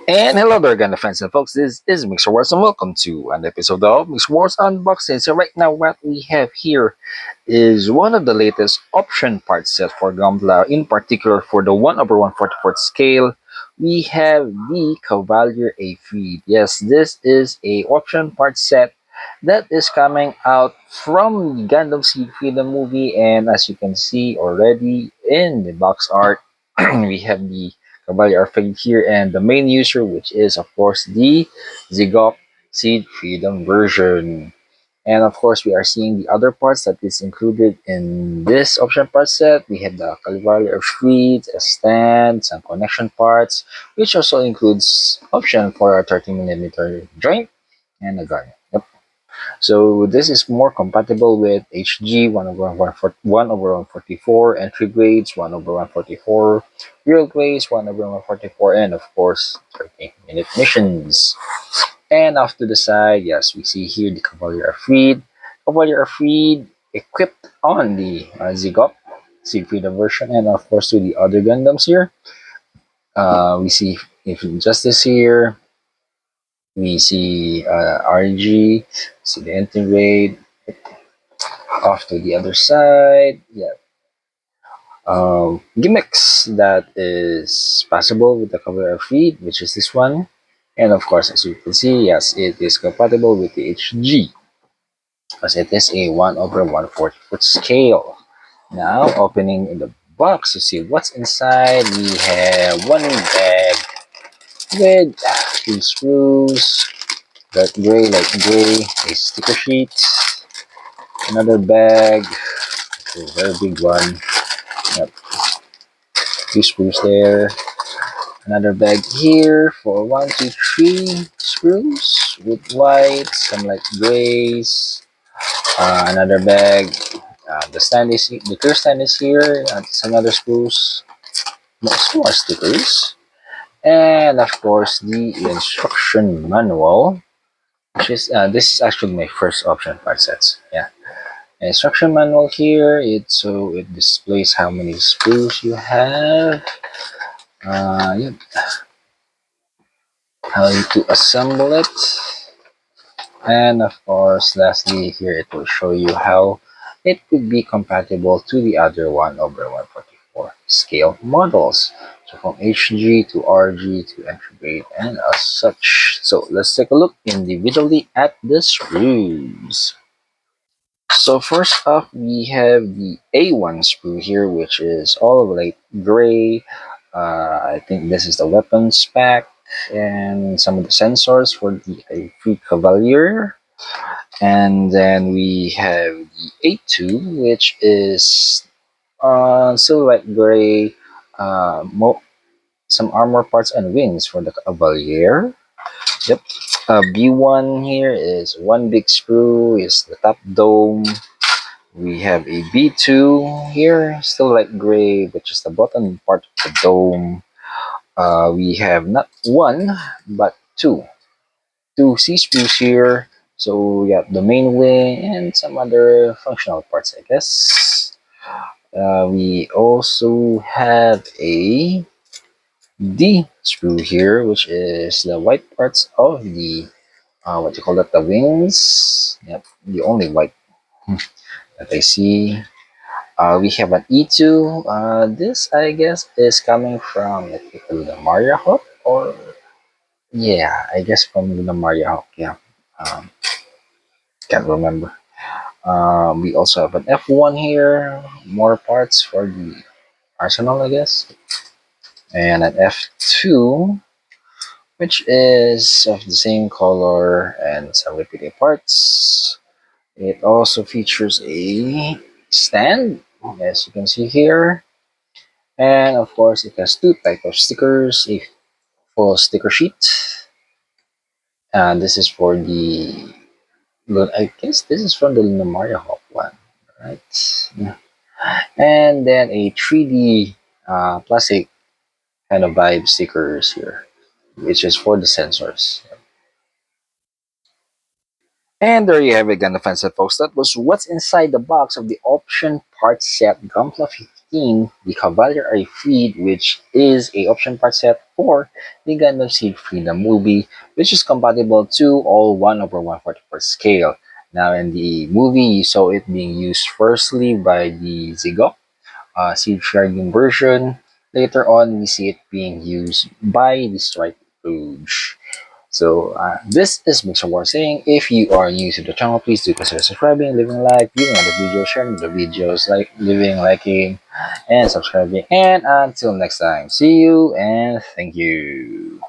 And hello there again, friends and folks. This is Mixerwars, and welcome to an episode of Mixerwars Unboxing. So right now, what we have here is one of the latest option part set for Gambler. In particular, for the 1/144th scale, we have the Cavalier Aifrid. Yes, this is a option part set that is coming out from the Gundam Seed Freedom Movie, and as you can see already in the box art, we have the Cavalier Aifrid here and the main user, which is of course the Zigop Seed Freedom version. And of course, we are seeing the other parts that is included in this option part set. We have the Cavalier Aifrid, a stand, some connection parts, which also includes option for a 30mm joint and a gun. Yep. So this is more compatible with HG 1 over 144, entry grades 1 over 144, real grades 1 over 144, and of course 30-minute missions. And off to the side, yes, we see here the Cavalier Aifrid. Cavalier Aifrid equipped on the Zigop Seed Freedom version, and of course to the other Gundams here. We see if Justice here, we see RG, see the integrate. Off to the other side, yeah. Gimmicks that is possible with the cover of feed, which is this one. And of course, as you can see, yes, it is compatible with the HG, as it is a 1 over 140-foot scale. Now, opening the box to see what's inside, we have one bag with three screws, dark gray, light gray, a sticker sheet, another bag, a very big one. Yep, two screws there. Another bag here for one, two, three screws with white, some light grays. Another bag. The clear stand is here. Some other screws. Some more stickers. And of course, the instruction manual, which is this is actually my first option part sets. Yeah, instruction manual here. It displays how many screws you have. Yeah, how to assemble it. And of course, lastly, here it will show you how it could be compatible to the other 1 over 144 scale models. So from HG to RG to entry grade and as such. So let's take a look individually at the screws. So first off, we have the A1 screw here, which is all light gray. I think this is the weapons pack and some of the sensors for the free Cavalier. And then we have the A2, which is silhouette gray, some armor parts and wings for the Cavalier. Yep. B1 here is one big screw, is the top dome. We have a B2 here, still light gray, which is the bottom part of the dome. We have not one, but two C screws here. So yeah, the main wing and some other functional parts, I guess. We also have a D screw here, which is the white parts of the what do you call that? The wings. Yep, the only white that I see. We have an E2. This I guess is coming from the Mario Hawk, or yeah, I guess from the Mario Hawk. Yeah, um, can't remember. We also have an F1 here, more parts for the arsenal, I guess, and an F2, which is of the same color and some repeating parts. It also features a stand, as you can see here, and of course, it has two types of stickers: a full sticker sheet, and this is for the. I guess this is from the Mario Hawk one, right? Yeah. And then a 3D plastic kind of vibe stickers here, which is for the sensors. And there you have it, Gundam fans and folks. That was what's inside the box of the option part set Gunpla 2019, the Cavalier Aifrid, which is a option part set for the Gundam Seed Freedom Movie, which is compatible to all 1 over 144 scale. Now, in the movie, you saw it being used firstly by the Zigok seed sharding version. Later on, we see it being used by the Strike Rouge. So this is Mixerwars saying, if you are new to the channel, please do consider subscribing, leaving a like, viewing other videos, sharing the videos, like leaving, liking, and subscribing. And until next time, see you and thank you.